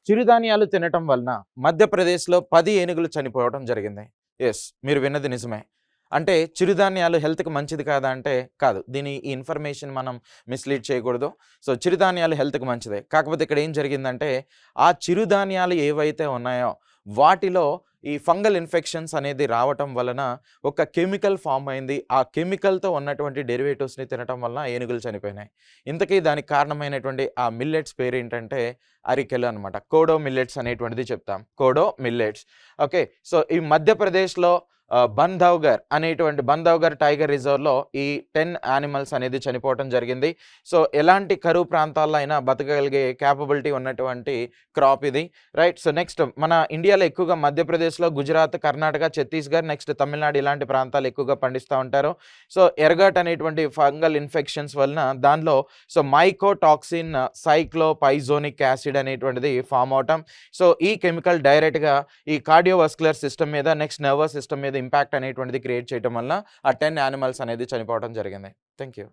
చిరుధాన్యాలు తినటం వలన మధ్యప్రదేశ్‌లో 10 ఏనుగులు చనిపోవడం జరిగింది. యెస్. మీరు విన్నది నిజమే. అంటే చిరుధాన్యాలు హెల్త్‌కి మంచిది కాదా అంటే కాదు. ఈ ఇన్ఫర్మేషన్ మనం మిస్‌లీడ్ చేయకూడదు. సో, చిరుధాన్యాలు హెల్త్‌కి మంచిదే. కాకపోతే ఇక్కడ ఏం జరిగిందంటే, ఆ చిరుధాన్యాలు ఏవైతే ఉన్నాయో వాటిలో ఈ ఫంగల్ ఇన్ఫెక్షన్స్ అనేది రావటం వలన ఒక కెమికల్ ఫార్మ్ అయింది. ఆ కెమికల్‌తో ఉన్నటువంటి డెరివేటివ్స్‌ని తినటం వలన ఏనుగులు చనిపోయినాయి. ఇంతకీ దానికి కారణమైనటువంటి ఆ మిల్లెట్స్ పేరేంటంటే అరికెలు అనమాట. కోడో మిల్లెట్స్ అనేటువంటిది చెప్తాం. కోడో మిల్లెట్స్. ఓకే. సో, ఈ మధ్యప్రదేశ్‌లో బంధవ్‌గర్ టైగర్ రిజర్వ్‌లో ఈ 10 యానిమల్స్ అనేది చనిపోవటం జరిగింది. సో, ఎలాంటి కరువు ప్రాంతాల్లో అయినా బతకగలిగే కేపబిలిటీ ఉన్నటువంటి క్రాప్ ఇది. రైట్. సో, నెక్స్ట్ మన ఇండియాలో ఎక్కువగా మధ్యప్రదేశ్‌లో, గుజరాత్, కర్ణాటక, ఛత్తీస్‌గఢ్, నెక్స్ట్ తమిళనాడు ఇలాంటి ప్రాంతాలు ఎక్కువగా పండిస్తా ఉంటారు. సో, ఎర్గట్ అనేటువంటి ఫంగల్ ఇన్ఫెక్షన్స్ వలన దానిలో మైకోటాక్సిన్ సైక్లోపైజోనిక్ యాసిడ్ అనేటువంటిది ఫార్మ్ అవటం. సో, ఈ కెమికల్ డైరెక్ట్‌గా ఈ కార్డియోవాస్కులర్ సిస్టమ్ మీద, నెక్స్ట్ నర్వస్ సిస్టమ్ మీద ఇంపాక్ట్ అనేటువంటిది క్రియేట్ చేయటం వలన ఆ 10 యానిమల్స్ అనేది చనిపోవడం జరిగింది. Thank you.